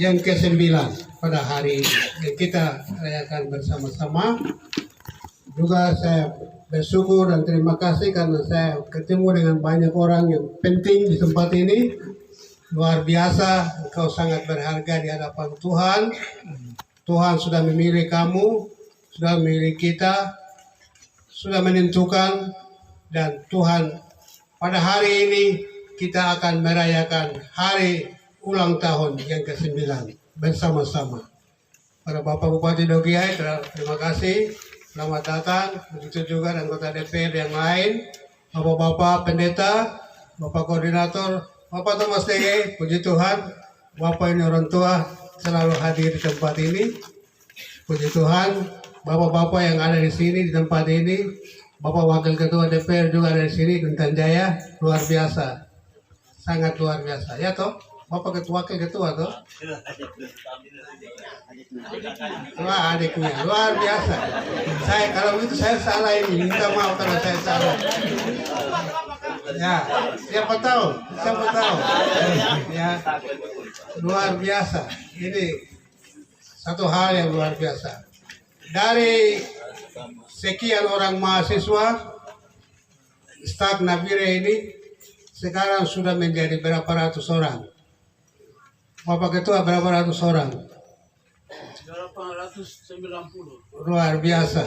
yang ke-9 pada hari ini. Dan kita rayakan bersama-sama. Juga saya bersyukur dan terima kasih karena saya ketemu dengan banyak orang yang penting di tempat ini. Luar biasa, engkau sangat berharga di hadapan Tuhan. Tuhan sudah memilih kamu, sudah memilih kita, sudah menentukan, dan Tuhan pada hari ini kita akan merayakan hari ulang tahun yang ke-9 bersama-sama. Para Bapak Bupati Dogiai, terima kasih, selamat datang. Begitu juga anggota DPR yang lain, Bapak-Bapak Pendeta, Bapak Koordinator, Bapak Thomas Tege, puji Tuhan, Bapak ini orang tua selalu hadir di tempat ini. Puji Tuhan, Bapak-Bapak yang ada di sini di tempat ini, Bapak Wakil Ketua DPR juga ada di sini, Bintang Jaya, luar biasa, sangat luar biasa. Ya toh, Bapak Wakil Ketua toh? Wah, adiknya, luar biasa. Saya kalau itu saya salah ini, minta maaf kalau saya salah. Ya, siapa tahu, ya, luar biasa. Ini satu hal yang luar biasa. Dari sekian orang mahasiswa, staf Nabire ini sekarang sudah menjadi berapa ratus orang? Bapak Ketua, berapa ratus orang? 890. Luar biasa.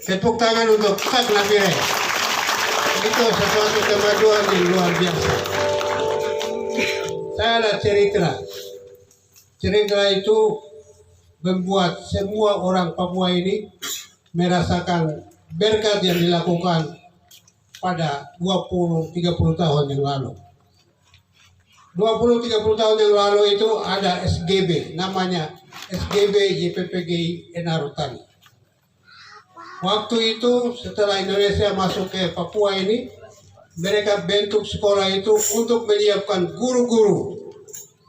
Tepuk tangan untuk staf Nabire. Itu sesuatu kemajuan yang luar biasa. Saya ada cerita. Cerita itu membuat semua orang Papua ini merasakan berkat yang dilakukan pada 20-30 tahun yang lalu. 20-30 tahun yang lalu itu ada SGB, namanya SGB YPPGI Enarutani. Waktu itu setelah Indonesia masuk ke Papua ini, mereka bentuk sekolah itu untuk menyiapkan guru-guru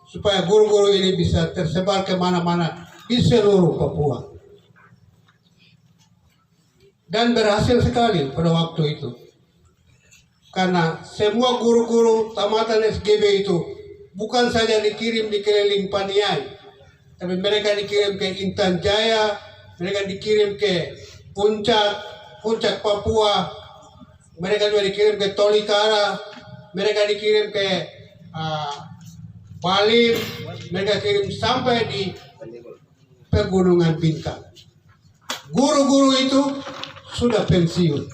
supaya guru-guru ini bisa tersebar kemana-mana di seluruh Papua. Dan berhasil sekali pada waktu itu. Karena semua guru-guru tamatan SGB itu bukan saja dikirim di keliling Paniai, tapi mereka dikirim ke Intan Jaya, mereka dikirim ke Puncak Papua, mereka juga dikirim ke Tolikara, mereka dikirim ke Balim, mereka kirim sampai di Pegunungan Bintang. Guru-guru itu sudah pensiun,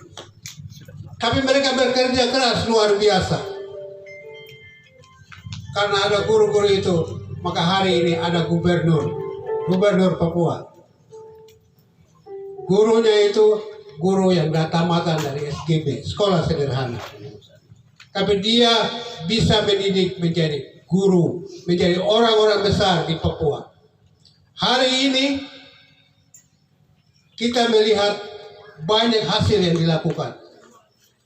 tapi mereka bekerja keras luar biasa. Karena ada guru-guru itu, maka hari ini ada gubernur Papua. Gurunya itu guru yang tamatan dari SGB, sekolah sederhana. Tapi dia bisa mendidik menjadi guru, menjadi orang-orang besar di Papua. Hari ini kita melihat banyak hasil yang dilakukan.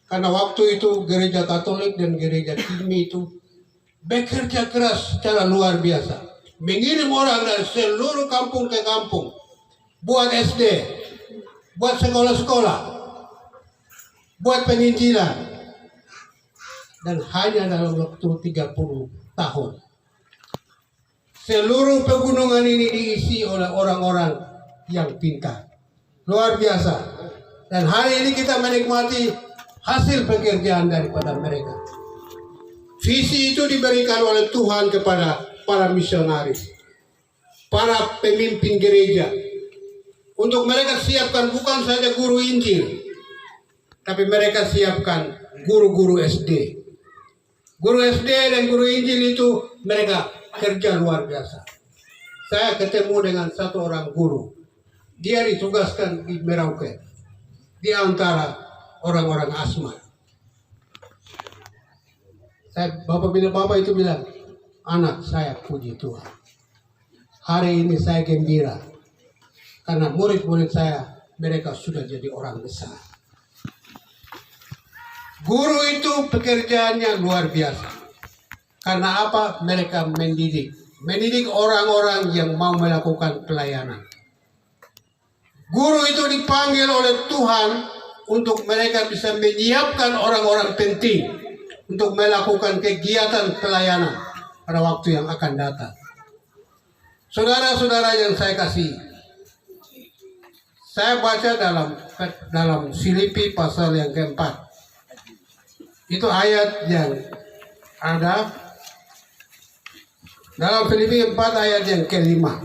Karena waktu itu gereja Katolik dan gereja Kimi itu bekerja keras secara luar biasa. Mengirim orang dari seluruh kampung ke kampung. Buat SD, buat sekolah-sekolah, buat penginjilan. Dan hanya dalam waktu 30 tahun, seluruh pegunungan ini diisi oleh orang-orang yang pintar. Luar biasa. Dan hari ini kita menikmati hasil pekerjaan daripada mereka. Visi itu diberikan oleh Tuhan kepada para misionaris, para pemimpin gereja. Untuk mereka siapkan bukan saja guru Injil, tapi mereka siapkan guru-guru SD. Guru SD dan guru Injil itu mereka kerja luar biasa. Saya ketemu dengan satu orang guru. Dia ditugaskan di Merauke, di antara orang-orang Asmat. Bapak itu bilang, anak saya puji Tuhan. Hari ini saya gembira. Karena murid-murid saya, mereka sudah jadi orang besar. Guru itu pekerjaannya luar biasa. Karena apa? Mereka mendidik orang-orang yang mau melakukan pelayanan. Guru itu dipanggil oleh Tuhan untuk mereka bisa menyiapkan orang-orang penting untuk melakukan kegiatan pelayanan pada waktu yang akan datang. Saudara-saudara yang saya kasih, saya baca dalam Filipi pasal yang keempat. Itu ayat yang ada dalam Filipi 4 ayat yang kelima.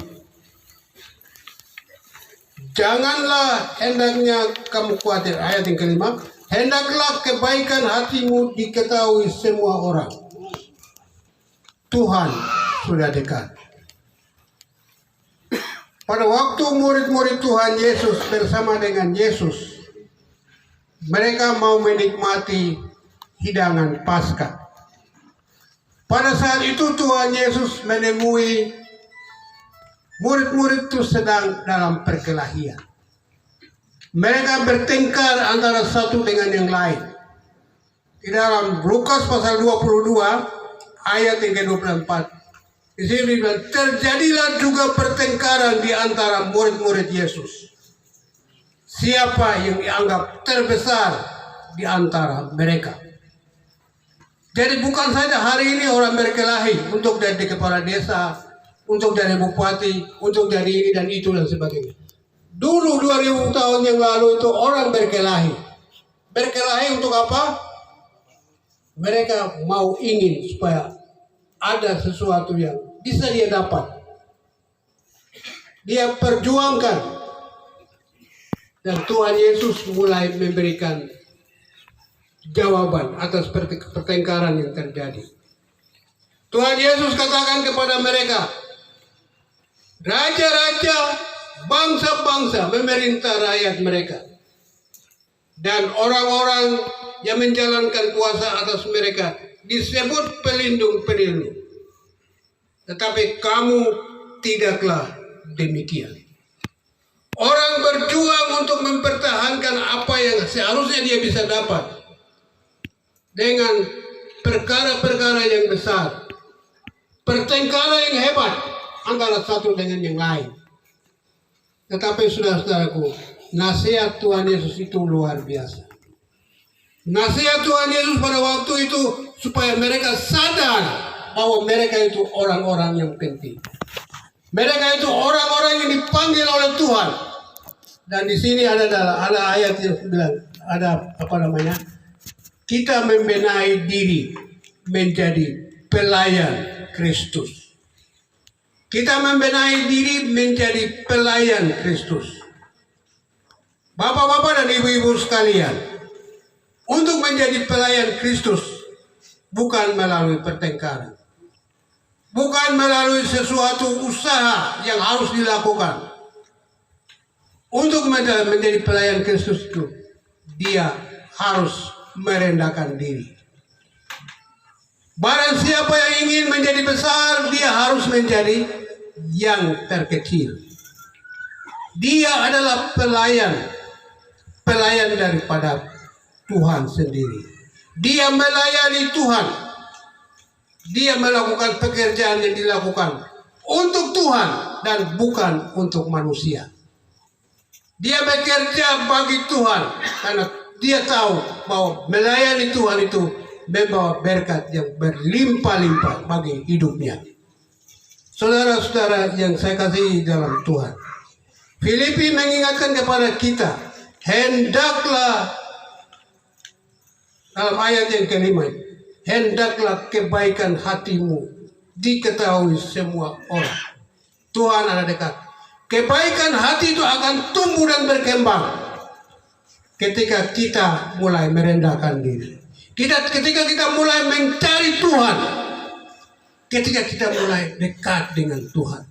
Janganlah hendaknya kamu khawatir, ayat yang kelima. Hendaklah kebaikan hatimu diketahui semua orang. Tuhan sudah dekat. Pada waktu murid-murid Tuhan Yesus bersama dengan Yesus, mereka mau menikmati hidangan Paskah. Pada saat itu Tuhan Yesus menemui murid-murid itu sedang dalam perkelahian. Mereka bertengkar antara satu dengan yang lain. Di dalam Lukas pasal 22 ayat yang ke-24. Di sini bilang, terjadilah juga pertengkaran di antara murid-murid Yesus. Siapa yang dianggap terbesar di antara mereka? Jadi bukan saja hari ini orang berkelahi untuk jadi kepala desa, untuk jadi bupati, untuk jadi ini dan itu dan sebagainya. Dulu 2000 tahun yang lalu itu orang berkelahi. Berkelahi untuk apa? Mereka mau ingin supaya ada sesuatu yang bisa dia dapat. Dia perjuangkan. Dan Tuhan Yesus mulai memberikan jawaban atas pertengkaran yang terjadi. Tuhan Yesus katakan kepada mereka, raja-raja, bangsa-bangsa memerintah rakyat mereka. Dan orang-orang yang menjalankan kuasa atas mereka disebut pelindung-pelindung. Tetapi kamu tidaklah demikian. Orang berjuang untuk mempertahankan apa yang seharusnya dia bisa dapat dengan perkara-perkara yang besar. Pertengkaran yang hebat antara satu dengan yang lain. Tetapi saudara-saudaraku, nasihat Tuhan Yesus itu luar biasa. Nasihat Tuhan Yesus pada waktu itu supaya mereka sadar bahwa mereka itu orang-orang yang penting. Mereka itu orang-orang yang dipanggil oleh Tuhan. Dan di sini ada ayat yang bilang, ada apa namanya? Kita membenahi diri menjadi pelayan Kristus. Kita membenahi diri menjadi pelayan Kristus. Bapak-bapak dan ibu-ibu sekalian, untuk menjadi pelayan Kristus bukan melalui pertengkaran. Bukan melalui sesuatu usaha yang harus dilakukan. Untuk menjadi pelayan Kristus itu, dia harus merendahkan diri. Barang siapa yang ingin menjadi besar, dia harus menjadi yang terkecil. Dia adalah pelayan daripada Tuhan sendiri. Dia melayani Tuhan. Dia melakukan pekerjaan yang dilakukan untuk Tuhan dan bukan untuk manusia. Dia bekerja bagi Tuhan karena dia tahu bahwa melayani Tuhan itu membawa berkat yang berlimpah-limpah bagi hidupnya. Saudara-saudara yang saya kasih dalam Tuhan, Filipi mengingatkan kepada kita, hendaklah dalam ayat yang kelima, hendaklah kebaikan hatimu diketahui semua orang. Tuhan ada dekat. Kebaikan hati itu akan tumbuh dan berkembang ketika kita mulai merendahkan diri. Ketika kita mulai mencari Tuhan. Ketika kita mulai dekat dengan Tuhan.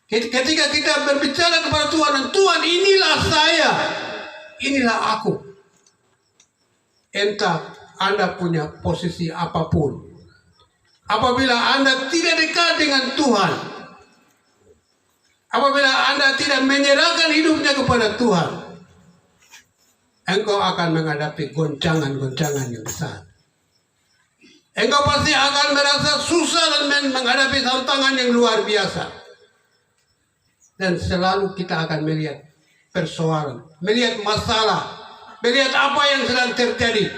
Ketika kita berbicara kepada Tuhan, dan Tuhan, inilah saya, inilah aku. Entah Anda punya posisi apapun, apabila Anda tidak dekat dengan Tuhan, apabila Anda tidak menyerahkan hidupnya kepada Tuhan, engkau akan menghadapi goncangan-goncangan yang besar. Engkau pasti akan merasa susah dan menghadapi tantangan yang luar biasa. Dan selalu kita akan melihat persoalan, melihat masalah, melihat apa yang sedang terjadi.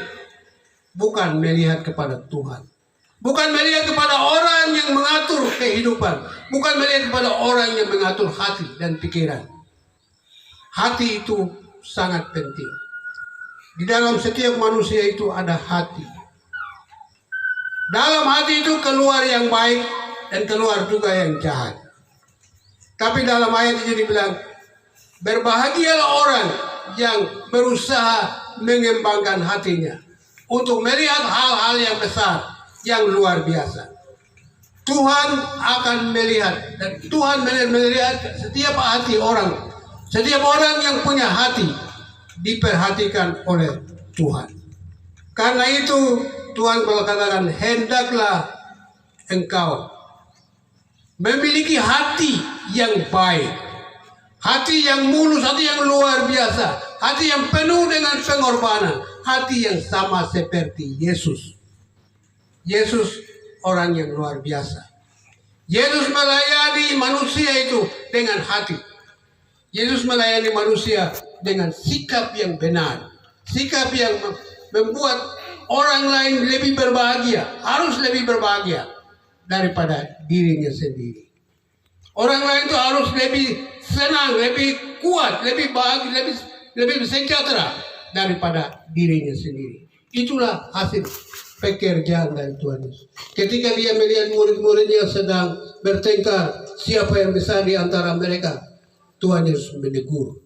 Bukan melihat kepada Tuhan. Bukan melihat kepada orang yang mengatur kehidupan. Bukan melihat kepada orang yang mengatur hati dan pikiran. Hati itu sangat penting. Di dalam setiap manusia itu ada hati. Dalam hati itu keluar yang baik dan keluar juga yang jahat. Tapi dalam ayat itu dibilang, berbahagialah orang yang berusaha mengembangkan hatinya untuk melihat hal-hal yang besar, yang luar biasa. Tuhan akan melihat, dan Tuhan melihat setiap hati orang. Setiap orang yang punya hati diperhatikan oleh Tuhan. Karena itu Tuhan mengatakan, hendaklah engkau memiliki hati yang baik, hati yang mulus, hati yang luar biasa, hati yang penuh dengan pengorbanan, hati yang sama seperti Yesus. Yesus orang yang luar biasa. Yesus melayani manusia itu dengan hati. Yesus melayani manusia dengan sikap yang benar, sikap yang membuat orang lain lebih berbahagia, harus lebih berbahagia daripada dirinya sendiri. Orang lain itu harus lebih senang, lebih kuat, lebih bahagia, lebih sejahtera daripada dirinya sendiri. Itulah hasil pekerjaan dari Tuhan Yesus. Ketika dia melihat murid-muridnya sedang bertengkar, siapa yang besar di antara mereka, Tuhan Yesus menegur.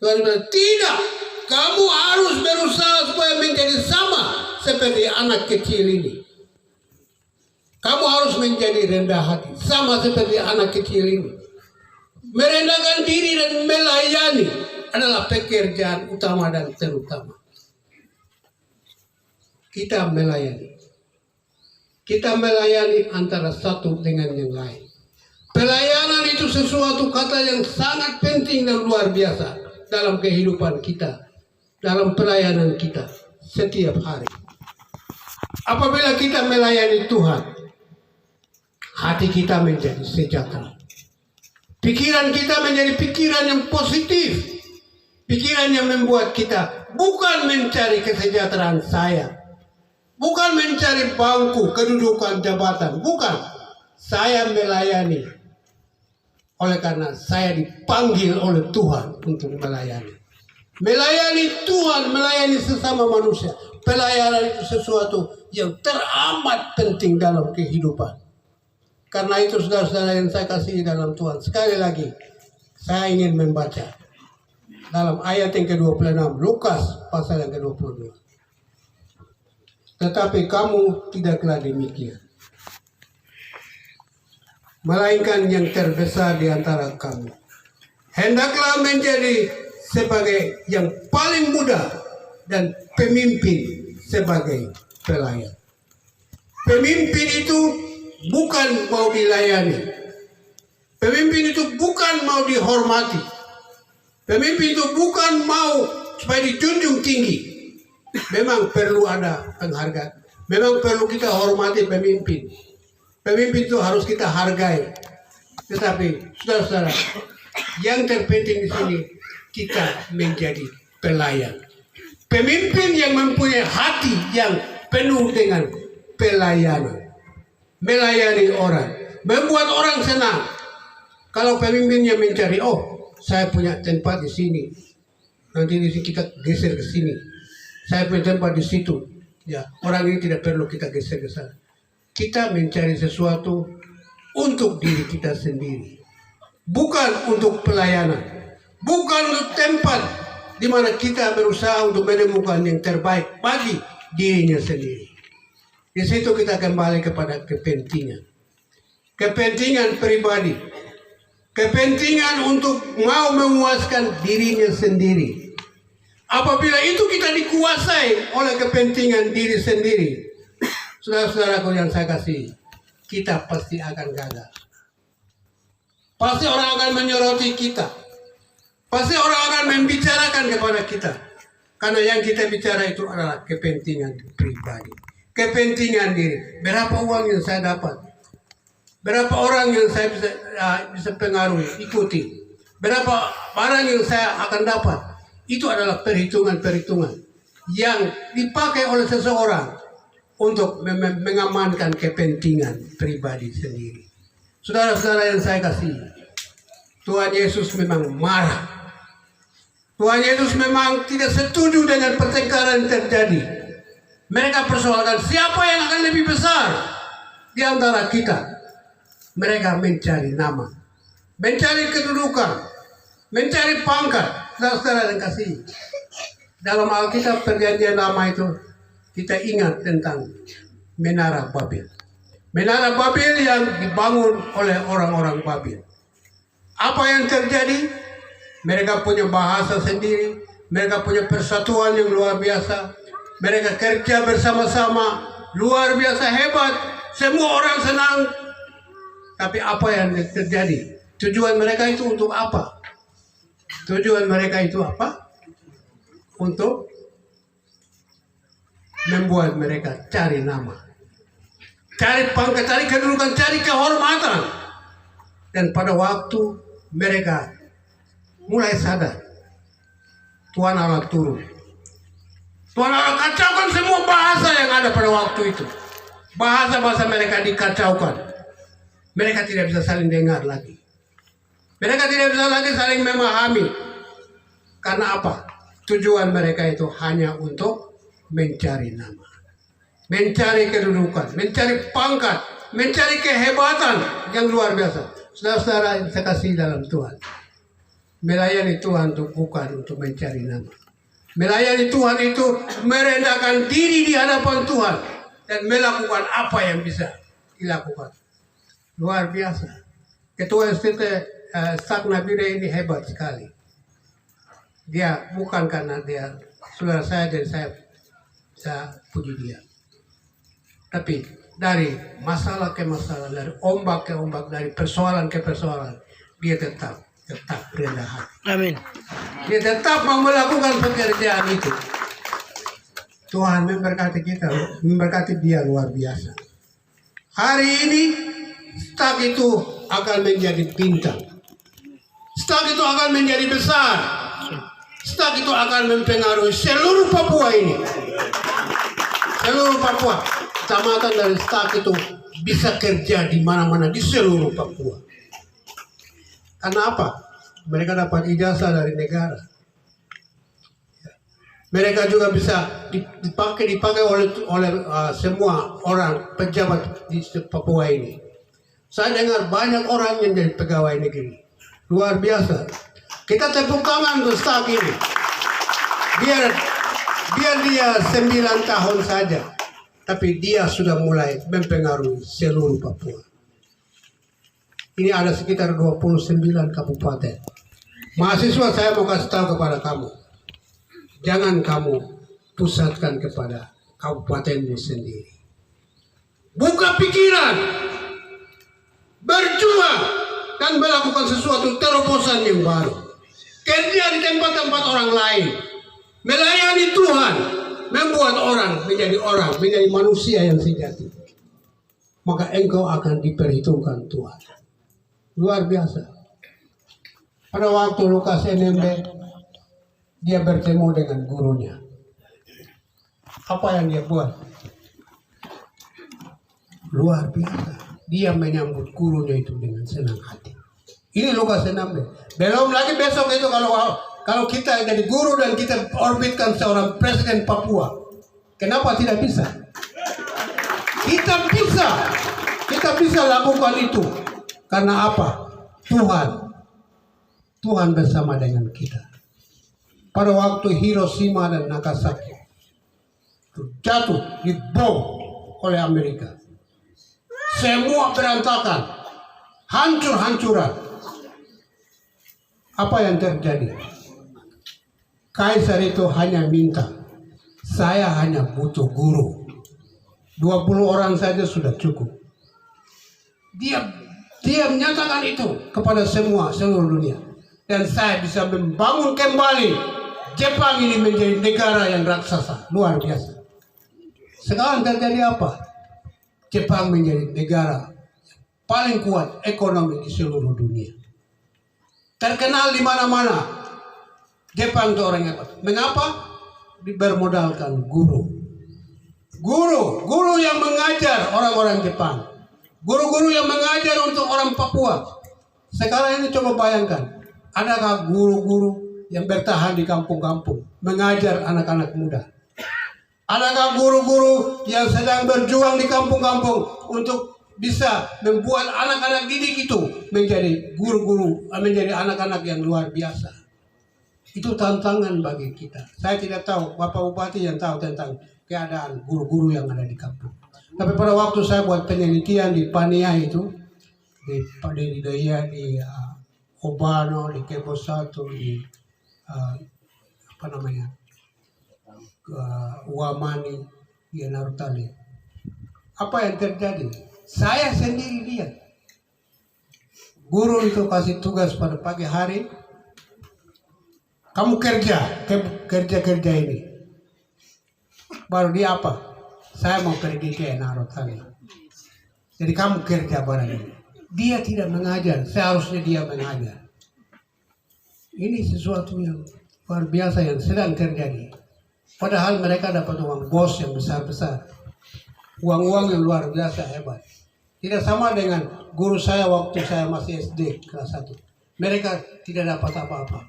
Tuhan bilang, tidak, kamu harus berusaha supaya menjadi sama seperti anak kecil ini. Kamu harus menjadi rendah hati, sama seperti anak kecil ini. Merendahkan diri dan melayani adalah pekerjaan utama dan terutama. Kita melayani. Kita melayani antara satu dengan yang lain. Pelayanan itu sesuatu kata yang sangat penting dan luar biasa dalam kehidupan kita, dalam pelayanan kita setiap hari. Apabila kita melayani Tuhan, hati kita menjadi sejahtera. Pikiran kita menjadi pikiran yang positif. Pikiran yang membuat kita bukan mencari kesejahteraan saya. Bukan mencari bangku, kedudukan, jabatan. Bukan. Saya melayani. Oleh karena saya dipanggil oleh Tuhan untuk melayani. Melayani Tuhan, melayani sesama manusia. Pelayanan itu sesuatu yang teramat penting dalam kehidupan. Karena itu saudara-saudara yang saya kasih dalam Tuhan, sekali lagi saya ingin membaca dalam ayat yang ke-26, Lukas pasal yang ke-22. Tetapi kamu tidaklah demikian, melainkan yang terbesar di antara kamu hendaklah menjadi sebagai yang paling muda dan pemimpin sebagai pelayan. Pemimpin itu bukan mau dilayani. Pemimpin itu bukan mau dihormati. Pemimpin itu bukan mau supaya dijunjung tinggi. Memang perlu ada penghargaan. Memang perlu kita hormati pemimpin. Pemimpin itu harus kita hargai. Tetapi saudara-saudara, yang terpenting di sini kita menjadi pelayan. Pemimpin yang mempunyai hati yang penuh dengan pelayanan. Melayani orang, membuat orang senang. Kalau pemimpinnya mencari, oh saya punya tempat di sini, nanti di sini kita geser ke sini. Saya punya tempat di situ. Ya, orang ini tidak perlu kita geser ke sana. Kita mencari sesuatu untuk diri kita sendiri, bukan untuk pelayanan, bukan untuk tempat di mana kita berusaha untuk menemukan yang terbaik bagi dirinya sendiri. Di situ kita kembali kepada kepentingan. Kepentingan pribadi. Kepentingan untuk mau memuaskan dirinya sendiri. Apabila itu kita dikuasai oleh kepentingan diri sendiri, saudara-saudaraku yang saya kasih, kita pasti akan gagal. Pasti orang akan menyoroti kita. Pasti orang akan membicarakan kepada kita. Karena yang kita bicara itu adalah kepentingan pribadi. Kepentingan diri. Berapa uang yang saya dapat? Berapa orang yang saya bisa pengaruhi, ikuti? Berapa barang yang saya akan dapat? Itu adalah perhitungan-perhitungan yang dipakai oleh seseorang untuk mengamankan kepentingan pribadi sendiri. Saudara-saudara yang saya kasih, Tuhan Yesus memang marah. Tuhan Yesus memang tidak setuju dengan pertengkaran yang terjadi. Mereka persoalkan siapa yang akan lebih besar di antara kita. Mereka mencari nama, mencari kedudukan, mencari pangkat. Saudara-saudara yang kasih, dalam Alkitab perjanjian lama itu kita ingat tentang Menara Babel. Menara Babel yang dibangun oleh orang-orang Babel. Apa yang terjadi? Mereka punya bahasa sendiri, mereka punya persatuan yang luar biasa, mereka kerja bersama-sama, luar biasa hebat, semua orang senang. Tapi apa yang terjadi? Tujuan mereka itu untuk apa? Tujuan mereka itu apa? Untuk membuat mereka cari nama, cari pangkat, cari kedudukan, cari kehormatan. Dan pada waktu mereka mulai sadar, Tuhan Allah turun. Tuhan Allah kacaukan semua bahasa yang ada pada waktu itu. Bahasa-bahasa mereka dikacaukan. Mereka tidak bisa saling dengar lagi. Mereka tidak bisa lagi saling memahami. Karena apa? Tujuan mereka itu hanya untuk mencari nama, mencari kedudukan, mencari pangkat, mencari kehebatan yang luar biasa. Saudara-saudara yang saya kasih dalam Tuhan, melayani Tuhan itu bukan untuk mencari nama. Melayani Tuhan itu merendahkan diri di hadapan Tuhan dan melakukan apa yang bisa dilakukan. Luar biasa. Ketua STT Saknabire ini hebat sekali. Dia bukan karena dia saudara saya dan saya puji dia. Tapi dari masalah ke masalah, dari ombak ke ombak, dari persoalan ke persoalan, dia tetap rendah hati. Amin. Dia tetap mau melakukan pekerjaan itu. Tuhan memberkati kita, memberkati dia luar biasa. Hari ini Stag itu akan menjadi bintang. Stag itu akan menjadi besar. Stag itu akan mempengaruhi seluruh Papua ini. Seluruh Papua. Kecamatan dari Stag itu bisa kerja di mana-mana di seluruh Papua. Karena apa? Mereka dapat ijazah dari negara. Mereka juga bisa dipakai oleh semua orang pejabat di Papua ini. Saya dengar banyak orang yang jadi pegawai negeri. Luar biasa. Kita tepuk tangan untuk Stag ini. Biar dia 9 tahun saja. Tapi dia sudah mulai mempengaruhi seluruh Papua. Ini ada sekitar 29 kabupaten. Mahasiswa, saya mau kasih tahu kepada kamu. Jangan kamu pusatkan kepada kabupatenmu sendiri. Buka pikiran. Berjuang. Dan melakukan sesuatu terobosan yang baru. Kerja di tempat-tempat orang lain. Melayani Tuhan. Membuat orang, menjadi manusia yang sejati. Maka engkau akan diperhitungkan Tuhan. Luar biasa. Pada waktu Lukas NMB, dia bertemu dengan gurunya. Apa yang dia buat? Luar biasa. Dia menyambut gurunya itu dengan senang hati. Ini Lukas NMB. Belum lagi besok itu kalau kita jadi guru dan kita orbitkan seorang presiden Papua. Kenapa tidak bisa? Kita bisa lakukan itu. Karena apa? Tuhan bersama dengan kita. Pada waktu Hiroshima dan Nagasaki jatuh, dibom oleh Amerika. Semua berantakan. Hancur-hancuran. Apa yang terjadi? Kaisar itu hanya minta, saya hanya butuh guru. 20 orang saja sudah cukup. Dia menyatakan itu kepada seluruh dunia. Dan saya bisa membangun kembali Jepang ini menjadi negara yang raksasa. Luar biasa. Sekarang terjadi apa? Jepang menjadi negara paling kuat ekonomi di seluruh dunia. Terkenal di mana-mana. Jepang itu orang hebat. Mengapa? Bermodalkan guru. Guru yang mengajar orang-orang Jepang, guru-guru yang mengajar untuk orang Papua. Sekarang ini coba bayangkan, adakah guru-guru yang bertahan di kampung-kampung mengajar anak-anak muda? Adakah guru-guru yang sedang berjuang di kampung-kampung untuk bisa membuat anak-anak didik itu menjadi guru-guru, menjadi anak-anak yang luar biasa? Itu tantangan bagi kita. Saya tidak tahu, Bapak Bupati yang tahu tentang keadaan guru-guru yang ada di kampung. Tapi pada waktu saya buat penelitian di Pania itu, di Obano, di Kebo 1, di Wamani, di Narutali. Apa yang terjadi? Saya sendiri lihat. Guru itu kasih tugas pada pagi hari, kamu kerja ini. Baru dia apa? Saya mau pergi ke Narutali. Jadi kamu kerja barang ini. Dia tidak mengajar, seharusnya dia mengajar. Ini sesuatu yang luar biasa yang sedang terjadi. Padahal mereka dapat uang bos yang besar-besar. Uang-uang yang luar biasa hebat. Tidak sama dengan guru saya waktu saya masih SD kelas 1. Mereka tidak dapat apa-apa.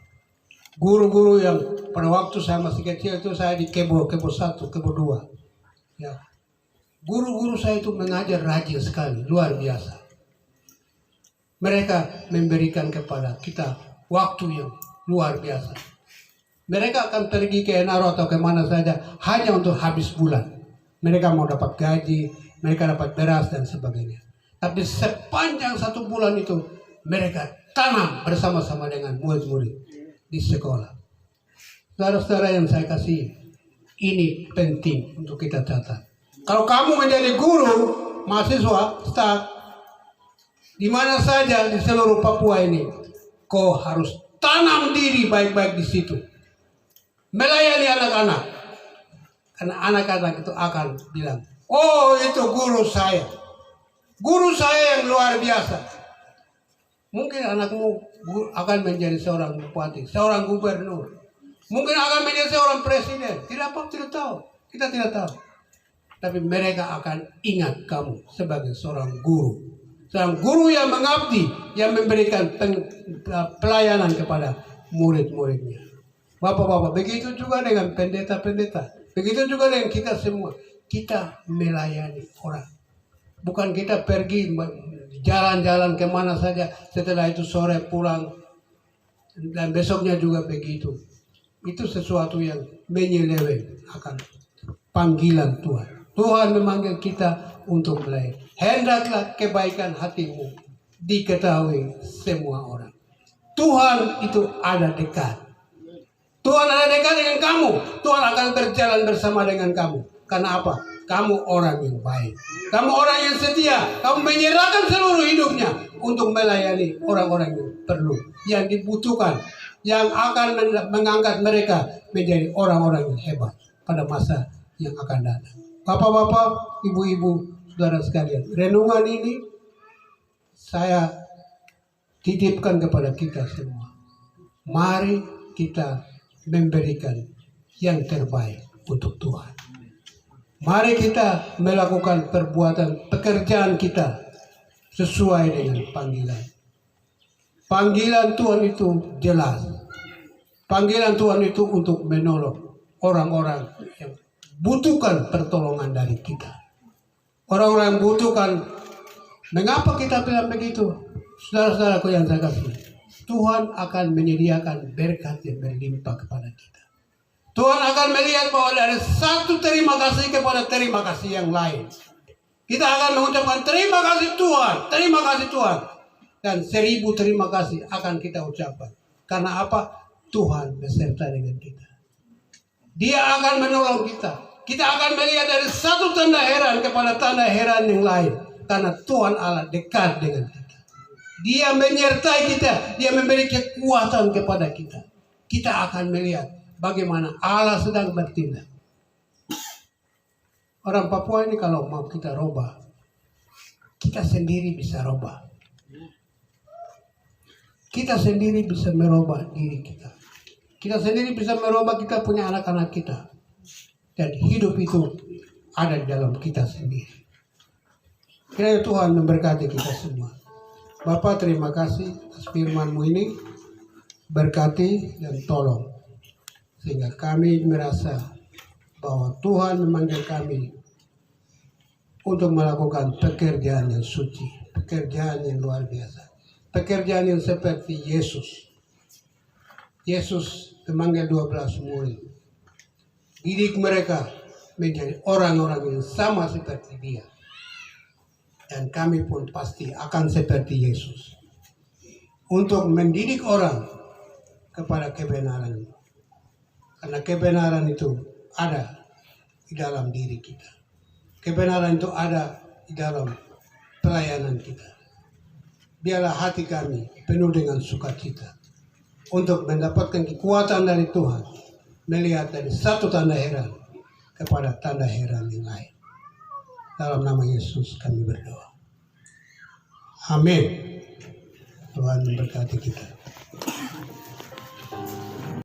Guru-guru yang pada waktu saya masih kecil itu saya di Kebo 1, Kebo 2. Ya. Guru-guru saya itu mengajar rajin sekali, luar biasa. Mereka memberikan kepada kita waktu yang luar biasa. Mereka akan pergi ke Enaro atau kemana saja hanya untuk habis bulan. Mereka mau dapat gaji, mereka dapat beras dan sebagainya. Tapi sepanjang 1 bulan itu mereka tanam bersama-sama dengan murid-murid di sekolah. Saudara-saudara yang saya kasih, ini penting untuk kita catat. Kalau kamu menjadi guru, mahasiswa, staf, di mana saja di seluruh Papua ini, kau harus tanam diri baik-baik di situ. Melayani anak-anak. Karena anak-anak itu akan bilang, oh itu guru saya. Guru saya yang luar biasa. Mungkin anakmu akan menjadi seorang bupati, seorang gubernur. Mungkin akan menjadi seorang presiden. Tidak tahu. Kita tidak tahu. Tapi mereka akan ingat kamu sebagai seorang guru. Seorang guru yang mengabdi, yang memberikan pelayanan kepada murid-muridnya. Bapak-bapak, begitu juga dengan pendeta-pendeta. Begitu juga dengan kita semua. Kita melayani orang. Bukan kita pergi jalan-jalan kemana saja, setelah itu sore pulang, dan besoknya juga begitu. Itu sesuatu yang menyeleweng akan panggilan Tuhan. Tuhan memanggil kita untuk melayani. Hendaklah kebaikan hatimu diketahui semua orang. Tuhan itu ada dekat. Tuhan ada dekat dengan kamu. Tuhan akan berjalan bersama dengan kamu. Karena apa? Kamu orang yang baik. Kamu orang yang setia. Kamu menyerahkan seluruh hidupnya untuk melayani orang-orang yang perlu, yang dibutuhkan, yang akan mengangkat mereka menjadi orang-orang yang hebat pada masa yang akan datang. Bapak-bapak, ibu-ibu, saudara sekalian, renungan ini saya titipkan kepada kita semua. Mari kita memberikan yang terbaik untuk Tuhan. Mari kita melakukan pekerjaan kita sesuai dengan panggilan. Panggilan Tuhan itu jelas. Panggilan Tuhan itu untuk menolong orang-orang yang butuhkan pertolongan dari kita. Orang-orang yang butuhkan. Mengapa kita bilang begitu? Saudara-saudaraku yang saya kasih, Tuhan akan menyediakan berkat yang berlimpah kepada kita. Tuhan akan melihat bahwa ada satu terima kasih kepada terima kasih yang lain. Kita akan mengucapkan terima kasih Tuhan, terima kasih Tuhan. Dan 1000 terima kasih akan kita ucapkan. Karena apa? Tuhan beserta dengan kita. Dia akan menolong kita. Kita akan melihat dari satu tanda heran kepada tanda heran yang lain. Karena Tuhan Allah dekat dengan kita. Dia menyertai kita. Dia memberi kekuatan kepada kita. Kita akan melihat bagaimana Allah sedang bertindak. Orang Papua ini kalau mau kita robah, kita sendiri bisa robah. Kita sendiri bisa merubah diri kita. Kita sendiri bisa merubah kita punya anak-anak kita. Dan hidup itu ada di dalam kita sendiri. Kiranya Tuhan memberkati kita semua. Bapa, terima kasih atas firman-Mu ini. Berkati dan tolong. Sehingga kami merasa bahwa Tuhan memanggil kami untuk melakukan pekerjaan yang suci. Pekerjaan yang luar biasa. Pekerjaan yang seperti Yesus. Yesus memanggil 12 murid. Didik mereka menjadi orang-orang yang sama seperti Dia. Dan kami pun pasti akan seperti Yesus. Untuk mendidik orang kepada kebenaran. Karena kebenaran itu ada di dalam diri kita. Kebenaran itu ada di dalam pelayanan kita. Biarlah hati kami penuh dengan sukacita untuk mendapatkan kekuatan dari Tuhan, melihat dari satu tanda heran kepada tanda heran yang lain. Dalam nama Yesus kami berdoa. Amin. Tuhan memberkati kita.